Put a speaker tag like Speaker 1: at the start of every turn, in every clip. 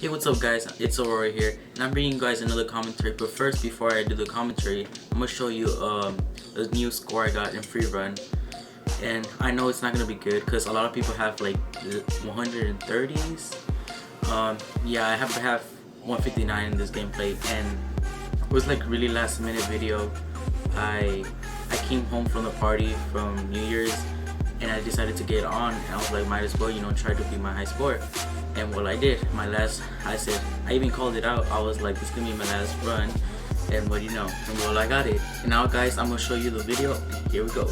Speaker 1: Hey, what's up guys, it's Aurora here, and I'm bringing you guys another commentary. But first, before I do the commentary, I'm gonna show you a new score I got in free run. And I know it's not gonna be good because a lot of people have like 130s. Yeah, I have to have 159 in this gameplay, and it was like really last minute video. I came home from the party from New Year's, and I decided to get on, and I was like, might as well, try to beat my high score. And well, I did. I even called it out. I was like, this is gonna be my last run. And what do you know? And well, I got it. And now guys, I'm gonna show you the video. Here we go.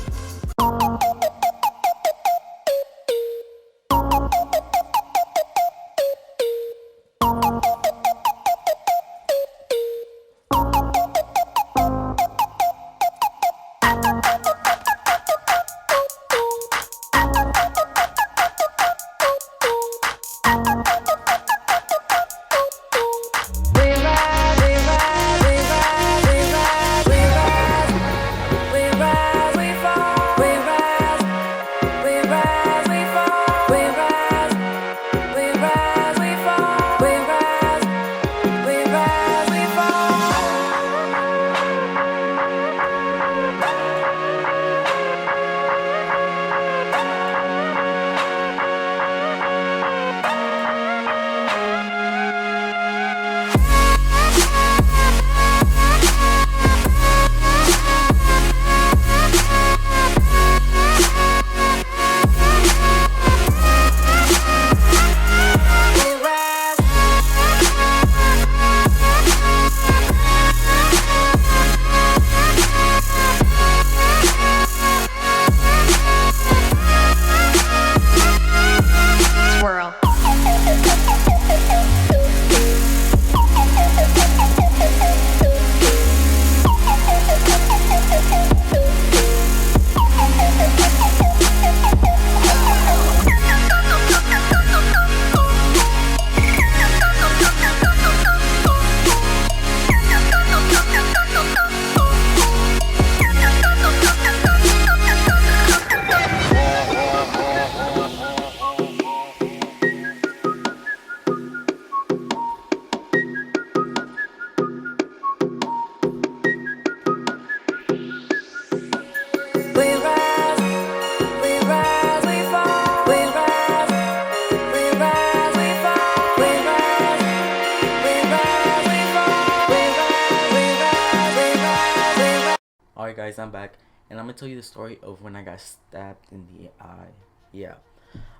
Speaker 1: Alright guys, I'm back, and I'm gonna tell you the story of when I got stabbed in the eye. Yeah.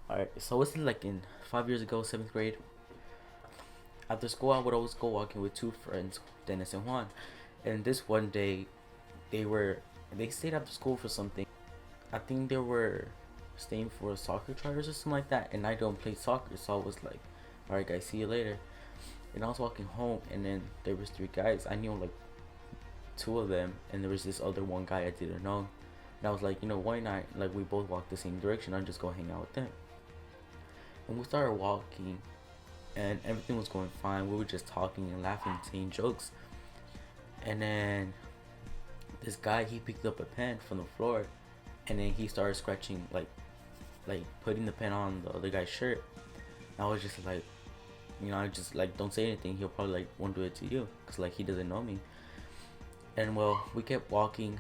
Speaker 1: Alright, so it was like in 5 years ago, 7th grade. After school, I would always go walking with two friends, Dennis and Juan. And this one day, they stayed after school for something. I think they were staying for soccer trials or something like that, and I don't play soccer, so I was like, alright guys, see you later. And I was walking home, and then there was three guys. I knew like two of them, and there was this other one guy I didn't know. And I was like, why not, like, we both walk the same direction, I'll just go hang out with them. And we started walking, and everything was going fine. We were just talking and laughing, saying jokes. And then this guy, he picked up a pen from the floor, and then he started scratching, like putting the pen on the other guy's shirt. And I was just like, I just like, don't say anything, he'll probably like won't do it to you, because like he doesn't know me. And well, we kept walking,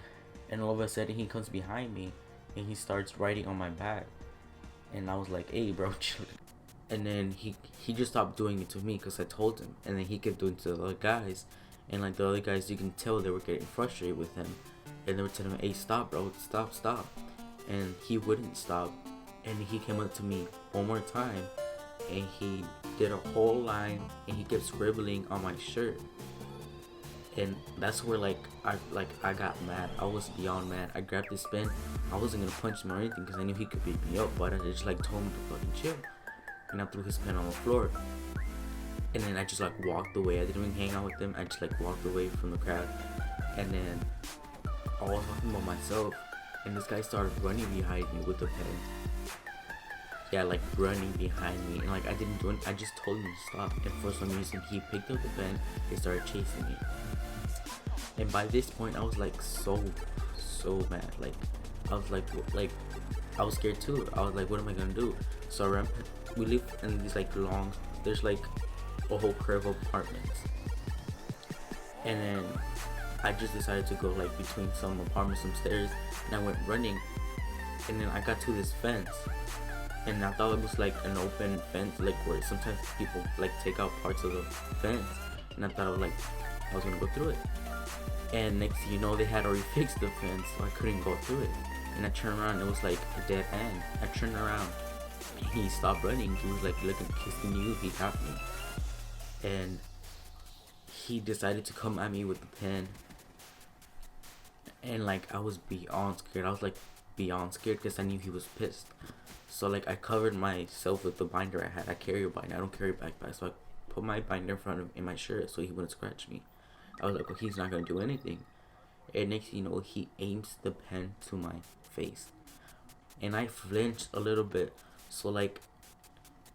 Speaker 1: and all of a sudden he comes behind me and he starts writing on my back. And I was like, hey bro, chill. And then he just stopped doing it to me because I told him. And then he kept doing it to the other guys, and like the other guys, you can tell they were getting frustrated with him, and they were telling him, hey, stop bro, stop. And he wouldn't stop. And he came up to me one more time, and he did a whole line, and he kept scribbling on my shirt. And that's where I got mad. I was beyond mad. I grabbed this pen. I wasn't gonna punch him or anything because I knew he could beat me up, but I just like told him to fucking chill. And I threw his pen on the floor. And then I just like walked away. I didn't even hang out with them. I just like walked away from the crowd. And then I was talking about myself, and this guy started running behind me with the pen. Yeah, like running behind me, and like I didn't do it. I just told him to stop, and for some reason he picked up the pen and started chasing me. And by this point, I was like so mad. Like I was like I was scared too. I was like, what am I gonna do? So we live in these like long. There's like a whole curve of apartments. And then I just decided to go like between some apartments, some stairs, and I went running. And then I got to this fence, and I thought it was like an open fence, like where sometimes people like take out parts of the fence, and I thought I was gonna go through it. And next thing you know, they had already fixed the fence, so I couldn't go through it. And I turned around, it was like a dead end. I turned around, and he stopped running. He was like looking, kissing you. He got me, and he decided to come at me with the pen. And like I was beyond scared. I was like beyond scared because I knew he was pissed. So like I covered myself with the binder I had. I carry a binder. I don't carry a backpack, so I put my binder in front of in my shirt so he wouldn't scratch me. I was like, well, he's not gonna do anything. And next thing you know, he aims the pen to my face, and I flinched a little bit. So like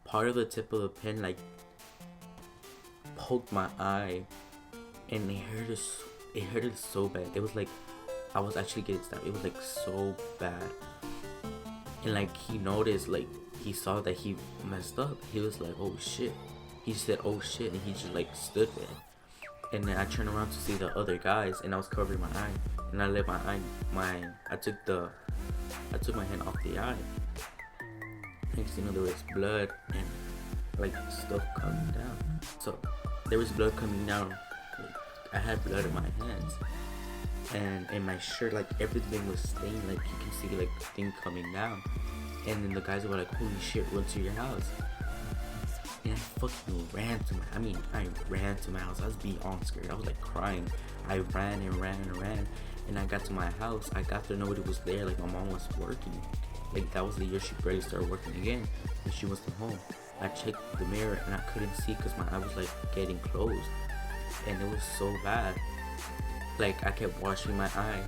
Speaker 1: part of the tip of the pen like poked my eye, and it hurt us. It hurted so bad. It was like I was actually getting stabbed. It was like so bad. And like he noticed, like he saw that he messed up. He was like, oh shit. He said, oh shit, and he just like stood there. And then I turned around to see the other guys, and I was covering my eye. And I let I took my hand off the eye. Next thing you know, there was blood and like stuff coming down. So there was blood coming down. Like, I had blood in my hands. And in my shirt, like everything was stained. Like you can see like the thing coming down. And then the guys were like, holy shit, run to your house. And I fucking ran to my house. I was beyond scared. I was like crying. I ran and ran and ran. And I got to my house. I got there, nobody was there. Like my mom was working. Like that was the year she barely started working again. And she wasn't home. I checked the mirror and I couldn't see because my eye was like getting closed. And it was so bad. Like I kept washing my eye.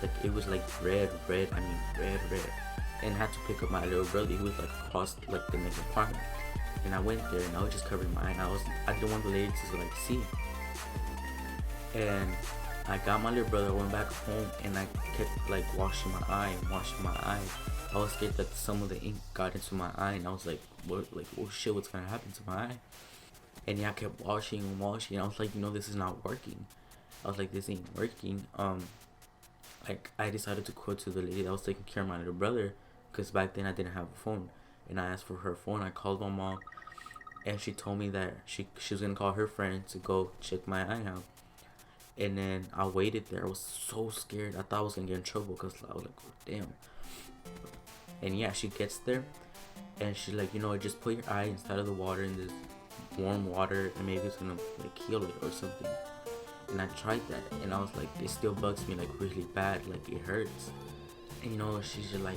Speaker 1: Like it was like red. And I had to pick up my little brother. He was like across like the next apartment. And I went there and I was just covering my eye. And I didn't want the ladies to like see. And I got my little brother. I went back home and I kept like washing my eye. I was scared that some of the ink got into my eye, and I was like, what? Like, oh shit, what's gonna happen to my eye? And yeah, I kept washing. And I was like, this is not working. I was like, this ain't working. Like I decided to go to the lady that was taking care of my little brother, because back then I didn't have a phone. And I asked for her phone. I called my mom, and she told me that she was gonna call her friend to go check my eye out. And then I waited there. I was so scared. I thought I was gonna get in trouble because I was like, oh, damn. And yeah, she gets there, and she's like, just put your eye inside of the water in this warm water, and maybe it's gonna like heal it or something. And I tried that, and I was like, it still bugs me like really bad. Like it hurts. And she's just like,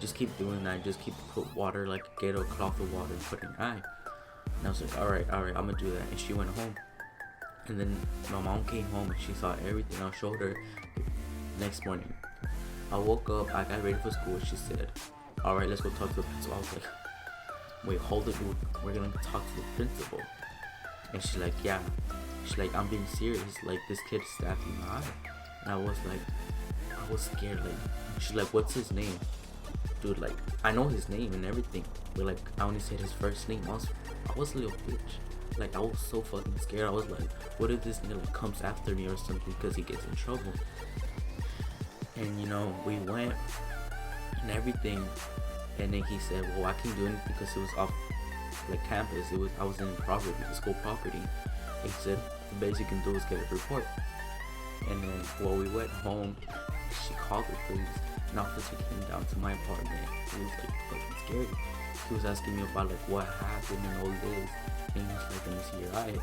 Speaker 1: just keep doing that. Just keep put water, like get a cloth of water and put in your eye. And I was like, all right, I'm gonna do that. And she went home. And then my mom came home and she saw everything. I showed her. Next morning, I woke up. I got ready for school. She said, all right, let's go talk to the principal. I was like, wait, hold it, dude. We're gonna talk to the principal. And she's like, yeah. She's like, I'm being serious. Like this kid stabbed me in my eye. And I was scared. Like she's like, what's his name? Dude, like I know his name and everything, but like I only said his first name. I was a little bitch. Like I was so fucking scared. I was like, what if this nigga like comes after me or something because he gets in trouble? And we went and everything, and then he said, well, I can't do anything because it was off like campus. I was in property, the school property. He said the best you can do is get a report. And then we went home. She called the police. An officer came down to my apartment. He was like fucking scared. He was asking me about like what happened and all this. And he was like, let me see your eye.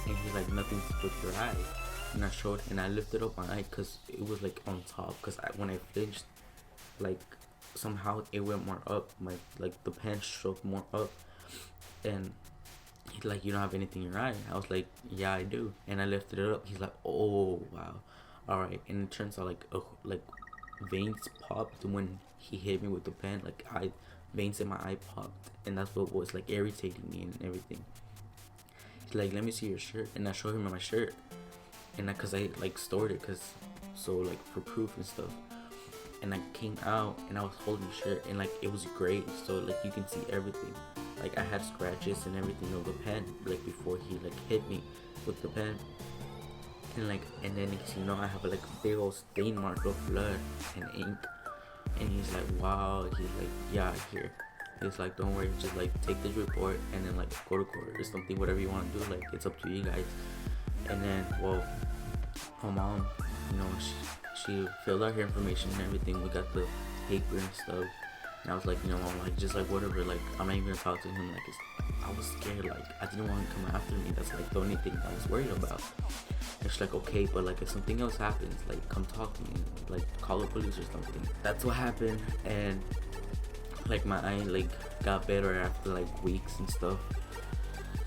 Speaker 1: And he's like, nothing's with your eye. And I showed, and I lifted up my eye because it was like on top. Because when I flinched, like somehow it went more up. The pen stroked more up. And he's like, you don't have anything in your eye? I was like, yeah, I do. And I lifted it up. He's like, oh wow, all right. And it turns out like veins popped when he hit me with the pen. Like veins in my eye popped, and that's what was like irritating me and everything. He's like, let me see your shirt. And I showed him my shirt, and because I like stored it so like for proof and stuff. And I came out and I was holding the shirt, and like it was gray, so like you can see everything. like I had scratches and everything of the pen, like before he like hit me with the pen. And like, and then you know, I have like a big old stain mark of blood and ink. And he's like, wow. He's like, yeah, here. He's like, don't worry, just like take this report and then like go to court or something, whatever you want to do. Like, it's up to you guys. And then, well, my mom, you know, she filled out her information and everything. We got the paper and stuff. And I was like, you know, I'm like, just like whatever. Like, I'm not even gonna talk to him. Like, I was scared. Like, I didn't want him to come after me. That's like the only thing I was worried about. And she's like, okay, but like if something else happens, like come talk to me, like call the police or something. That's what happened. And like my eye like got better after like weeks and stuff.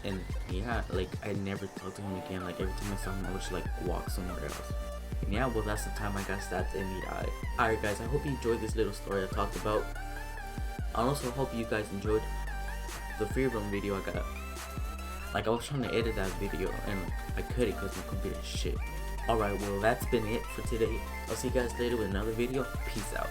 Speaker 1: And yeah, like I never talked to him again. Like every time I saw him, I would just like walk somewhere else. And yeah, well, that's the time I got stabbed in the eye. Alright guys, I hope you enjoyed this little story I talked about. I also hope you guys enjoyed the free roam video I got. Like I was trying to edit that video and I couldn't because my computer is shit. Alright, well, that's been it for today. I'll see you guys later with another video. Peace out.